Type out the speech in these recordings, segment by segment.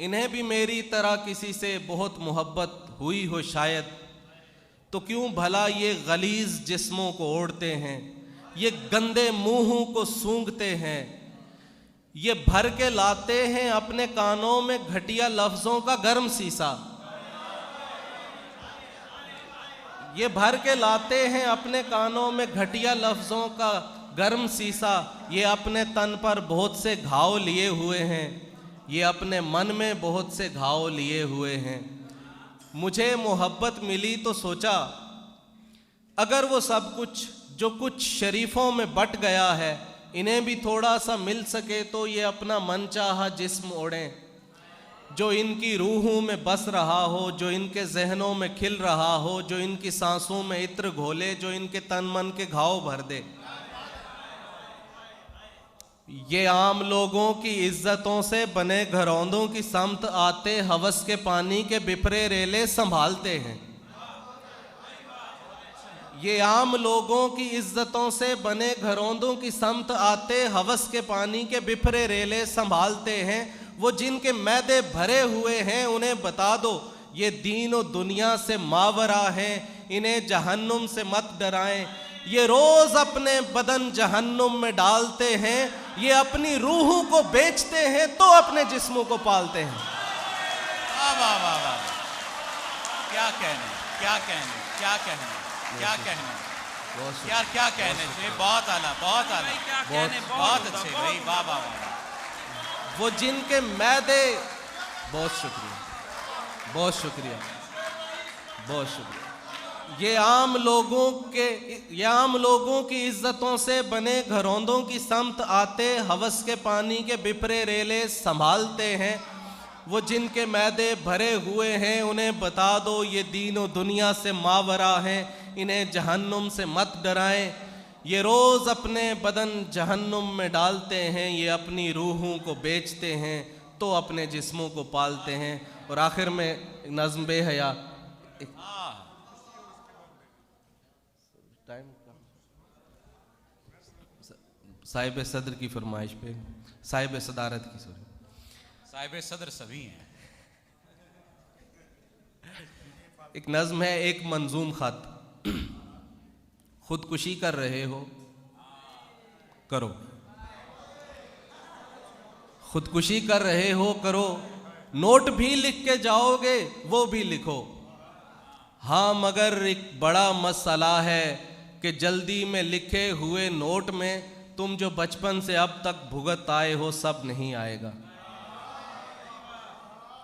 इन्हें भी मेरी तरह किसी से बहुत मोहब्बत हुई हो शायद, तो क्यों भला ये गलीज जिस्मों को ओढ़ते हैं, ये गंदे मुंहों को सूंघते हैं, ये भर के लाते हैं अपने कानों में घटिया लफ्जों का गर्म शीशा, ये भर के लाते हैं अपने कानों में घटिया लफ्जों का गर्म शीशा, ये अपने तन पर बहुत से घाव लिए हुए हैं, ये अपने मन में बहुत से घाव लिए हुए हैं। मुझे मोहब्बत मिली तो सोचा अगर वो सब कुछ जो कुछ शरीफों में बट गया है इन्हें भी थोड़ा सा मिल सके तो ये अपना मनचाहा जिस्म ओढ़ें, जो इनकी रूहों में बस रहा हो, जो इनके जहनों में खिल रहा हो, जो इनकी सांसों में इत्र घोले, जो इनके तन मन के घाव भर दे। ये आम लोगों की इज्जतों से बने घरौंदों की समत आते हवस के पानी के बिफरे रेले संभालते हैं। ये आम लोगों की इज्जतों से बने घरौंदों की समत आते हवस के पानी के बिफरे रेले संभालते हैं। वो जिनके मैदे भरे हुए हैं उन्हें बता दो ये दीन और दुनिया से मावरा हैं, इन्हें जहन्नुम से मत डराएं। ये रोज अपने बदन जहन्नुम में डालते हैं, ये अपनी रूहों को बेचते हैं तो अपने जिस्मों को पालते हैं। वाह वाह वाह वाह, क्या कहने, क्या कहने, क्या कहने, क्या कहने, यार क्या कहने चाहिए। बहुत आला, बहुत आला, बहुत अच्छे भाई, वाह वाह वाह। वो जिनके मैदे, बहुत शुक्रिया, बहुत शुक्रिया, बहुत शुक्रिया। ये आम लोगों की इज्जतों से बने घरौंदों की समत आते हवस के पानी के बिफरे रेले संभालते हैं। वो जिनके मैदे भरे हुए हैं उन्हें बता दो ये दीन और दुनिया से मावरा हैं, इन्हें जहन्नुम से मत डराएं। ये रोज़ अपने बदन जहन्नुम में डालते हैं, ये अपनी रूहों को बेचते हैं तो अपने जिस्मों को पालते हैं। और आखिर में नज़्म बेहया, साहिब सदर की फरमाइश पे, साहिब सदारत की, साहिब सदर सभी हैं। एक नज़्म है, एक मंजूम खत। खुदकुशी कर रहे हो करो, खुदकुशी कर रहे हो करो, नोट भी लिख के जाओगे वो भी लिखो। हाँ मगर एक बड़ा मसला है कि जल्दी में लिखे हुए नोट में तुम जो बचपन से अब तक भुगत आए हो सब नहीं आएगा।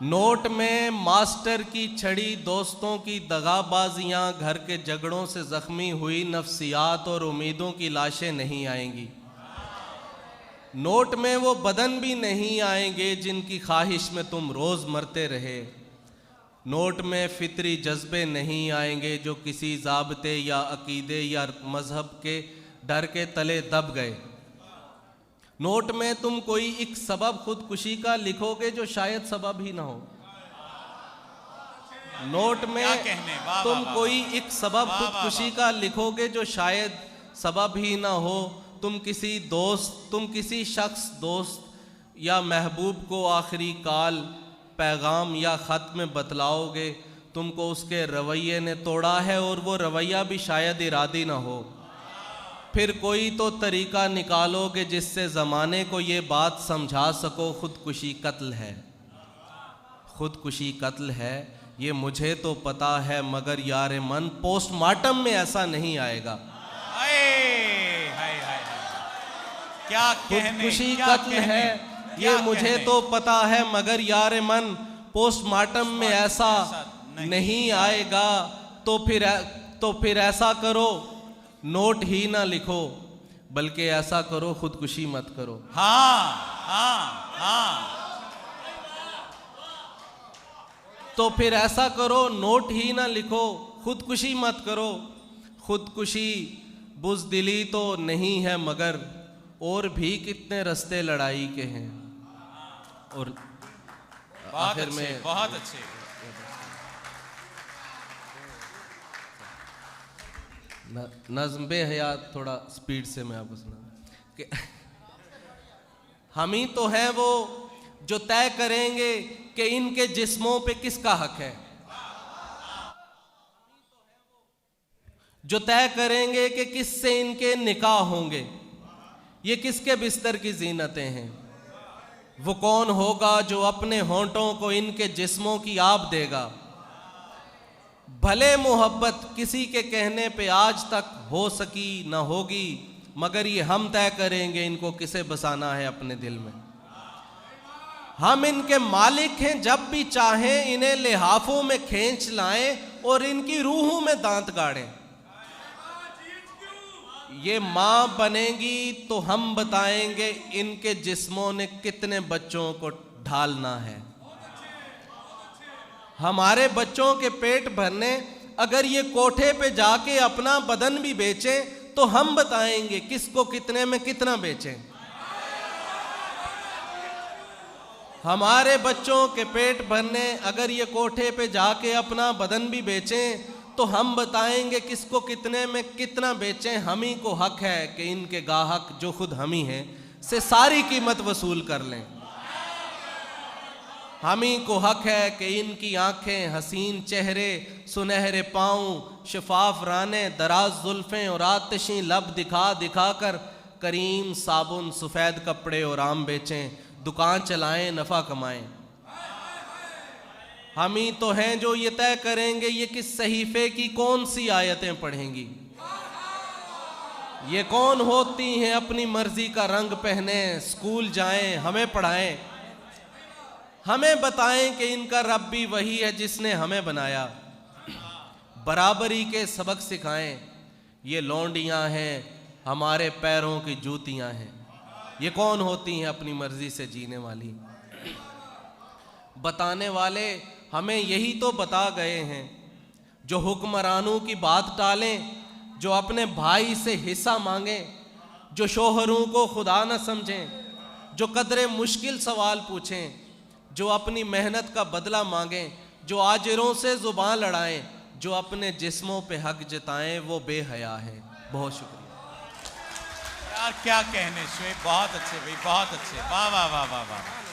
नोट में मास्टर की छड़ी, दोस्तों की दगाबाजियां, घर के झगड़ों से जख्मी हुई नफ्सियात और उम्मीदों की लाशें नहीं आएंगी। नोट में वो बदन भी नहीं आएंगे जिनकी ख्वाहिश में तुम रोज़ मरते रहे। नोट में फितरी जज्बे नहीं आएंगे जो किसी ज़ाब्ते या अकीदे या मज़हब के डर के तले दब गए। नोट में तुम कोई एक सबब खुदकुशी का लिखोगे जो शायद सबब ही ना हो। नोट में तुम कोई एक सबब खुदकुशी का लिखोगे जो शायद सबब ही ना हो। तुम किसी शख्स, दोस्त या महबूब को आखिरी काल पैगाम या ख़त में बतलाओगे। तुमको उसके रवैये ने तोड़ा है और वो रवैया भी शायद इरादी ना हो। फिर कोई तो तरीका निकालोगे जिससे ज़माने को ये बात समझा सको खुदकुशी कत्ल है, खुदकुशी कत्ल है। ये मुझे तो पता है मगर यार मन पोस्टमार्टम में ऐसा नहीं आएगा। क्या खुदकुशी कत्ल है, ये मुझे तो पता है मगर यार मन पोस्टमार्टम में ऐसा नहीं आएगा। तो फिर ऐसा करो, नोट ही ना लिखो बल्कि ऐसा करो खुदकुशी मत करो। हाँ हाँ हाँ। तो फिर ऐसा करो, नोट ही ना लिखो, खुदकुशी मत करो। खुदकुशी बुज़दिली तो नहीं है मगर और भी कितने रास्ते लड़ाई के हैं। और आखिर में बहुत अच्छे नज़्म बेहया, थोड़ा स्पीड से मैं आपको सुना कि हम ही तो हैं वो जो तय करेंगे कि इनके जिस्मों पे किसका हक है, जो तय करेंगे कि किससे इनके निकाह होंगे, ये किसके बिस्तर की जीनतें हैं। वो कौन होगा जो अपने होंठों को इनके जिस्मों की आब देगा। भले मोहब्बत किसी के कहने पे आज तक हो सकी न होगी, मगर ये हम तय करेंगे इनको किसे बसाना है अपने दिल में। हम इनके मालिक हैं, जब भी चाहें इन्हें लिहाफों में खींच लाएं और इनकी रूहों में दांत गाड़ें। ये माँ बनेगी तो हम बताएंगे इनके जिस्मों ने कितने बच्चों को ढालना है। हमारे बच्चों के पेट भरने अगर ये कोठे पे जाके अपना बदन भी बेचें तो हम बताएंगे किसको कितने में कितना बेचें। हमारे बच्चों के पेट भरने अगर ये कोठे पे जाके अपना बदन भी बेचें तो हम बताएंगे किसको कितने में कितना बेचें। हम ही को हक है कि इनके गाहक जो खुद हम ही हैं से सारी कीमत वसूल कर लें। हम ही को हक है कि इनकी आंखें, हसीन चेहरे, सुनहरे पाँव, शफाफ राने, दराज जुल्फें और आतिशी लब दिखा दिखा कर करीम साबुन, सफ़ेद कपड़े और आम बेचें, दुकान चलाएं, नफ़ा कमाएं। हम ही तो हैं जो ये तय करेंगे ये किस सहीफे की कौन सी आयतें पढ़ेंगी। ये कौन होती हैं अपनी मर्जी का रंग पहने, स्कूल जाएं, हमें पढ़ाएं, हमें बताएं कि इनका रब भी वही है जिसने हमें बनाया। बराबरी के सबक सिखाएं। ये लौंडियां हैं, हमारे पैरों की जूतियां हैं। ये कौन होती हैं अपनी मर्जी से जीने वाली। बताने वाले हमें यही तो बता गए हैं, जो हुक्मरानों की बात टालें, जो अपने भाई से हिस्सा मांगें, जो शोहरों को खुदा न समझें, जो कदरे मुश्किल सवाल पूछें, जो अपनी मेहनत का बदला मांगें, जो आजिरों से ज़ुबान लड़ाएं, जो अपने जिस्मों पे हक जताएं, वो बेहया हैं। बहुत शुक्रिया यार, क्या कहने शुएब, बहुत अच्छे भाई, बहुत अच्छे, वाह वाह वाह वाह वाह।